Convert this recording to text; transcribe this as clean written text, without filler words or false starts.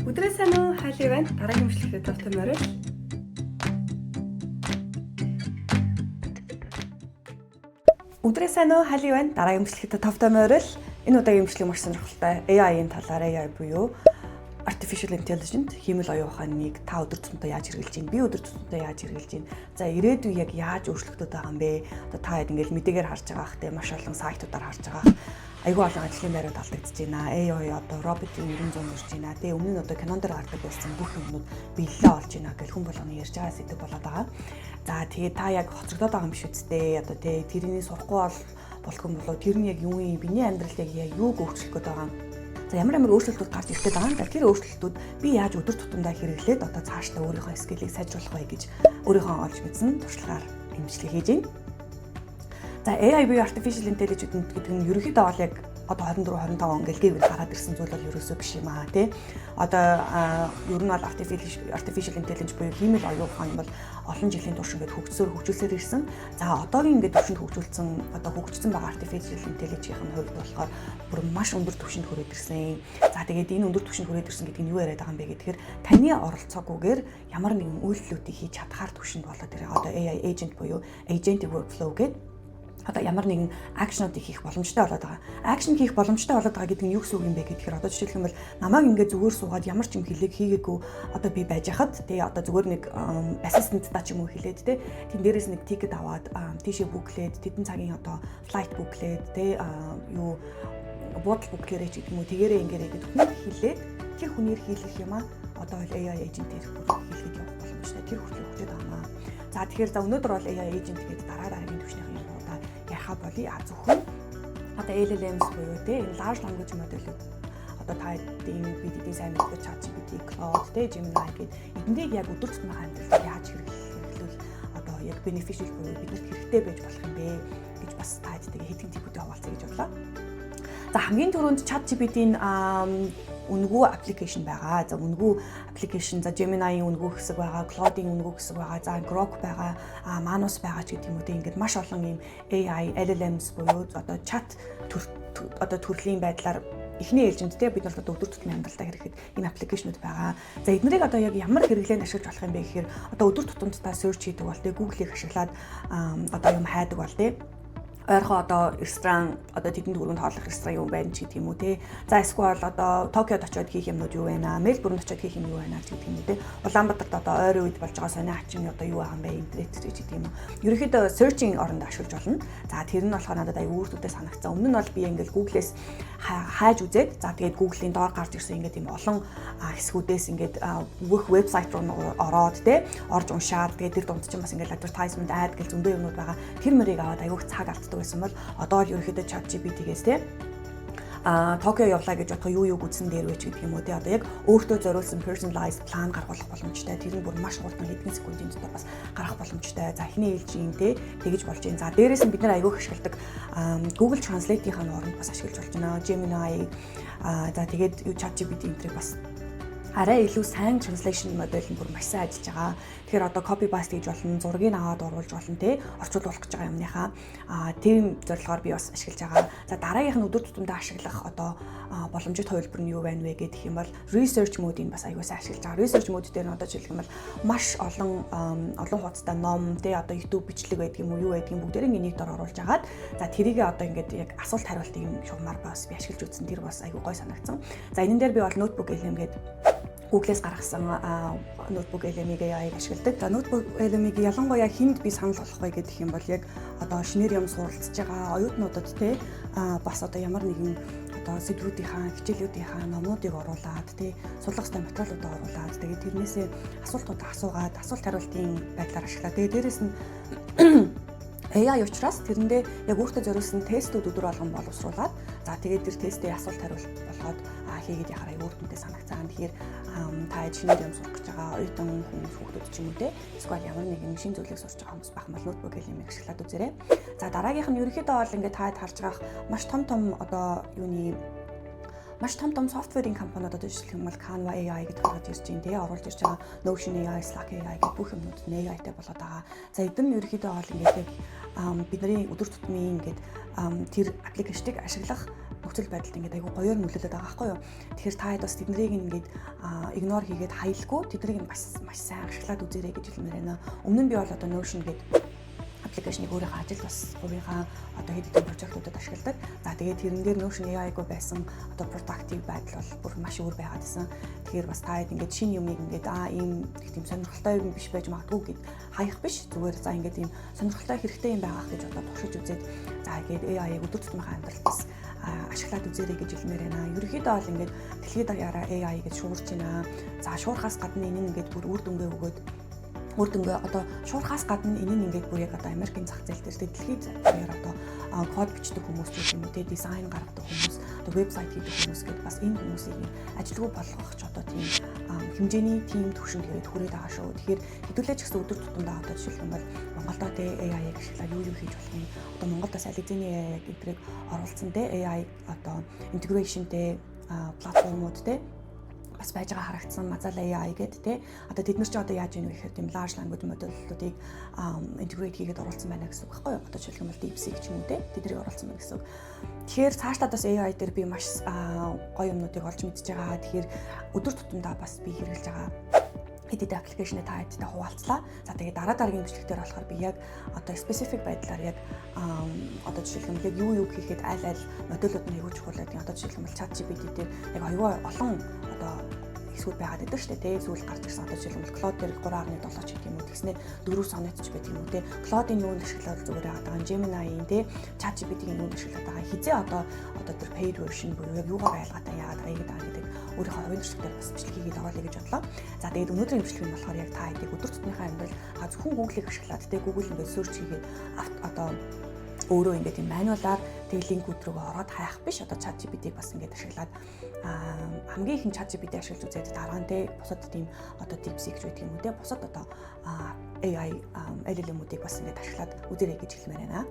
Өдрөө сайн уу? Хайлт байна. Дараагийн мөчлөгтэй тавтай морил. Өдрөө сайн уу? Хайлт байна. Дараагийн мөчлөгтэй тавтай морил. Энэ удаагийн мөчлөг маш сонирхолтой. AI-ийн талаар AI буюу Artificial Intelligence хиймэл оюун ухааныг та өдөр тутмдаа яаж хэрэгжилж байна? Би өдөр тутмдаа яаж хэрэгжилж байна? За ирээдүйн яг яаж өөрчлөгдөд байгаа юм бэ? Одоо та хэд ингээл мэдээгээр харж байгаа хэ маш олон сайтуудаар харж байгаа. Айгүй олон ажлын байрууд алдагдаж байна. AI одоо роботын 900 урж байна. Тэгээ өмнө нь одоо кинон дээр гардаг байсан бүх юмнууд биелэлээ олж байна гэл хүн болгоны ярьж байгаа сэдв болоод байгаа. За тэгээ та яг хоцрогдоод байгаа юм биш үсттэй. Одоо тэгээ тэрний сурахгүй болох юм болоо тэр нь яг юу юм? Биний амьдралыг яг юуг өөрчлөх гээд байгаа юм? За ямар өөрчлөлтүүд гарч ирэх гээд байгаа юм. Тэр өөрчлөлтүүд би яаж өдөр тутамдаа хэрэглээд одоо цаашдаа өөрийнхөө скиллийг сайжруулах вэ гэж өөрийнхөө олж мэдсэн туршлагаар имжлэг хийж байна. За AI буюу Artificial Intelligence гэдэг нь ерөнхийдөө бол яг одоо 24 25 ингээл гэвэл гараад ирсэн зүйл бол ерөөсөө биш юм аа тий. Одоо ер нь бол Artificial Intelligence буюу хиймэл оюун ухаан бол олон жилийн турш ингээд хөгжүүлсээр ирсэн. За одоогийн ингээд төвшөнд хөгжүүлсэн одоо хөгжсөн байгаа Artificial Intelligence-ийн хувьд болохоор бүр маш өндөр төвшөнд хүрээд ирсэн. За тэгээд энэ өндөр төвшөнд хүрээд ирсэн гэдэг нь юу яриад байгаа юм бэ гэхээр таны оролцоогүйгээр ямар нэгэн үйлдэлүүдийг хийж чадхаар төвшөнд болоод ирээ. Одоо AI agent буюу agentic workflow гэдэг одоо ямар нэгэн акшнуудыг хийх боломжтой болоод байгаа. Акшн хийх боломжтой болоод байгаа гэдэг нь юу гэсэн үг юм бэ гэхээр одоо жишээлбэл намайг ингээд зүгээр суугаад ямар ч юм хэлийг хийгээгүй одоо би байж хахад тэгээ одоо зүгээр нэг ассистенттай ч юм уу хэлээд те тэн дээрээс нэг тикет аваад тийшээ бүклээд тэдэн цагийн одоо флайт бүклээд те юу буудал бүклээрэй ч гэдэг юм уу тэгээрээ ингээрэй гэдэг хүн хэлээд тэр хүнээр хийлгэх юм а одоо AI agent-ээр хийлгэж явах боломжтой. Тэр хүртэл хөгжөөд байгаа. За тэгэхээр за өнөөдөр бол AI agent гэдэг дараагийн төвшний боли зөвхөн одоо LLMs буюу те энэ large language model-үүд одоо та бидний сайн мэддэг ChatGPT, Claude, Gemini гэдэг эднийг яг өдөр тутмын амьдралд яаж хэрэглүүл одоо яг beneficial буюу биднэрт хэрэгтэй байж болох юм бэ гэж бас та хэдийгээр хэдхэн типүүдийн хаваалцъя гэж бодлоо. За хамгийн түрүүнд ChatGPT-ийн үнгүү аппликейшн байгаа. За үнгүү аппликейшн за Gemini-ийн үнгүү хэсэг байгаа, Claude-ийн үнгүү хэсэг байгаа, за Grok байгаа, Manus байгаа ч гэдэг юм үү. Ингээд маш олон юм AI, LLMs буюу одоо чат одоо төрлийн байдлаар эхний ээлжиндтэй бид нар одоо өдөр тутмын амьдралдаа хэрэглэхэд энэ аппликейшнуд байгаа. За эднэрийг одоо яг ямар хэрэглээнд ашиглаж болох юм бэ гэхээр одоо өдөр тутамд та search хийдэг бол тэ Google-ийг ашиглаад одоо юм хайдаг бол тэ ойрхон одоо ресторан одоо тэдэнд дөрөнд хооллох ресторан юм байна ч гэдэг юм уу те. За эсвэл одоо Токиод очиод хийх юмнууд юу байна? Мельбурнд очиод хийх юм юу байна гэдэг юм уу те. Улаанбаатарт одоо ойрын үед болж байгаа сони хачин одоо юу байгаа юм бэ? Интернет гэдэг юм уу. Ерөнхийдөө searching оронд ашиглаж болно. За тэр нь болохоор надад аюу өөртөө санагцсан. Өмнө нь бол би ингээл Google-ээс хайж үзээд за тэгээд Google-ийн доор гарч ирсэн ингээд юм олон хэсгүүдээс ингээд бүх вебсайт руу ороод те орж уншаад тэгээд тэр дунд чинь бас ингээд advertisement ad гэл зөндөө юмнууд байгаа. Тэр мөрийг аваад аюух цаг алддаг байсан бол одоо л ерөөхдөө ChatGPT-гээс те Токио явлаа гэж бодох юу гүйтсэн дээр вэ ч гэдэг юм уу те одоо яг өөртөө зориулсан personalized plan гаргуулах боломжтой. Тэр нь бүр маш хурдан хэдэн секундын дотор бас гарах боломжтой. За эхний ээлжийн те тэгэж болж байна. За дээрээс нь бид нар аягүй ашигладаг Google Translate-ийн оронд бас ашиглаж болж байна. Gemini за тэгээд ChatGPT энтрийг бас арай илүү сайн translation модель нь бүр маш сайн ажиллаж байгаа. Тэгэхээр одоо copy paste хийж болно, зургийг аваад оруулж болно те орчуулах гэж байгаа юмныхаа тийм зорилгоор би бас ашиглаж байгаа. За дараагийнх нь өдөр тутамдаа ашиглах одоо боломжит хувилбар нь юу байна вэ гэх юм бол research mode-ийг бас аягүй сайн ашиглаж байгаа. Research mode дээр нь одоо жишээлх юм бол маш олон хуудастай ном те одоо YouTube бичлэг байдаг юм уу юу байдаг юм бүгдээрээ энийг дор оруулж агаад за тэрийг одоо ингээд яг асуулт хариултыг юм шугамар бас би ашиглаж үзсэн. Тэр бас аягүй гой санагдсан. За энэ дээр би бол notebook LM гэдэг Google-с гаргасан notebook LM-ийг AI-г ашигладаг. За notebook LM-ийг ялангуяа хүнд би санал болгох вэ гэдэг юм бол яг одоо шинээр юм суралцж байгаа оюутнуудад те бас одоо ямар нэгэн одоо сэдвүүдийнхаа, хичээлүүдийнхаа номнуудыг оруулаад те судлах ёстой материалуудаа оруулаад тэгээд тэрнээсээ асуултуудаа асуугаад асуулт хариултын байдлаар ашиглаа. Тэгээд дээрэс нь AI учраас тэрэндээ яг өөртөө зориулсан тестүүд өдөр болгон боловсруулад за тэгээд тэр тестээ асуулт хариулт болгоод хийгээд яхаар өөртөө санагцаан. Тэгэхээр та шинээр юм сурах гэж байгаа оюутан хүмүүс хүүхдүүд ч юм уу те эсвэл ямар нэгэн шинэ зүйлийг сурч байгаа хүмүүс байх юм бол ноутбук хэлмийг ашиглаад үзээрэй. За дараагийнх нь ерөнхийдөө бол ингээд та харж байгаа маш том одоо юуны маш том софтверийн компаниуд одоо жишээлх юм бол Canva AI гэдэг гараад ирж байна тий оруулж ирж байгаа Notion AI, Slack AI гэх бүх юмнууд нь AI-тай болоод байгаа. За эдгээр нь ерөнхийдөө бол ингээд бидний өдөр тутмын ингээд тэр аппликейшнийг ашиглах нөхцөл байдалд ингээд айгүй гоёор нөлөөлөд байгаа байхгүй юу. Тэгэхээр та хэд бас тэднийг ингээд игнор хийгээд хаялгүй тэднийг маш сайн ашиглаад үзээрэй гэж хэлмээр байна. Өмнө нь би бол одоо Notion гэдэг аппликейшнийг өөрийнхөө ажил бас хувийнхаа одоо хэд хэдэн прожектуудад ашигладаг. За тэгээд тэрэн дээр Notion AI-г байсан одоо productive байдал бол бүр маш өөр байгаад байсан. Тэгэхээр бас та хэд ингээд шинэ юмыг ингээд ийм их тийм сонирхолтой юм биш байж магадгүй гэд хаях биш. Зүгээр за ингээд ийм сонирхолтой хэрэгтэй юм байгаах гэж одоо туршиж үзээд за ингээд AI-г өдөр тутмынхаа амьдралд бас ашиглаад үзээрэй гэж хэлмээр байна. Ерөнхийдөө бол ингээд дэлхийд даяараа AI гэж шуурч байна. За шуурхаас гадна энэ нь ингээд бүр үр дүнгээ өгөөд одоо шуурхаас гадна энэ нь ингээд бүр яг одоо Америкийн зах зээл дээр дэлхийд даяар одоо код бичдэг хүмүүс ч юм уу те дизайн гаргадаг хүмүүс одоо вебсайт хийдэг хүмүүс гэдэг бас энэ хүмүүсийг ажилгүй болгох ч одоо тийм хэмжээний тим төвшөнд тэгээд хүрээд байгаа шүү. Тэгэхээр хэдүүлээч гэсэн өдөр тутамдаа одоо жишээлх юм бол Монголдо те AI-г ашиглаад юу хийж болох юм. Одоо Монголдо сализины AI гэнтрийг оруулсан те AI одоо интеграшнтэй платформуд те бас байж байгаа харагдсан Mazala AI гэдэг те одоо тэд нар ч одоо яаж ийм гэхээр тийм large language model-уудыг integrate хийгээд оруулсан байна гэсэн үг байхгүй юу? Одоо жишээлбэл бол DeepSeek ч юм уу те тэднийг оруулсан байна гэсэн үг. Тэгэхээр цаашдаа бас AI дээр би маш гоё юмнуудыг олж мэдж байгаа. Тэгэхээр өдөр тутамдаа бас би хэрэглэж байгаа хэд хэдэн аппликейшнээ та хэдтэй хуваалцлаа. За тэгээд дараагийн бичлэгтэр болохоор би яг одоо specific байдлаар яг одоо жишээлбэл яг юу хийхэд аль модулууд нь аягүй чухал гэдэг. Одоо жишээлбэл ChatGPT дээр яг аягүй олон одоо эсвэл байгаад байдаг шүү дээ тий. Эсвэл гарч ирсэн одоо жишээлбэл Claude дээр 3.7 ч гэх юм уу тэгснэ 4 сонетч байдаг юм уу тий. Claude-ийн юунд ашиглаад зүгээр байгаа даа. Gemini-ийн тий ChatGPT-ийн юунд ашиглаад байгаа. Хизээ одоо тэр paid version буюу яг юугаар айлгаатай яагаад байгаа гэдэг өөрийнхөө хувийн төсөлтөөр бас бичлэг хийгээд оруулъя гэж бодлоо. За тэгээд өнөөдрийн бичлэг нь болохоор яг та хэдийг өдөр тутмынхаа амьдрал зөвхөн Google-ийг ашиглаад тий Google ингээд search хийгээд одоо өөрөө ингээд тийм мануалаар тэг линкүүд рүү ороод хайх биш одоо ChatGPT-г бас ингээд ашиглаад хамгийн ихэн ChatGPT ашиглаж үзээд дараа нь те бусад тийм одоо DeepSeek гэдэг юм уу те бусад одоо AI LLM-уудыг бас ингээд ашиглаад үзээрэй гэж хэлмээр байна.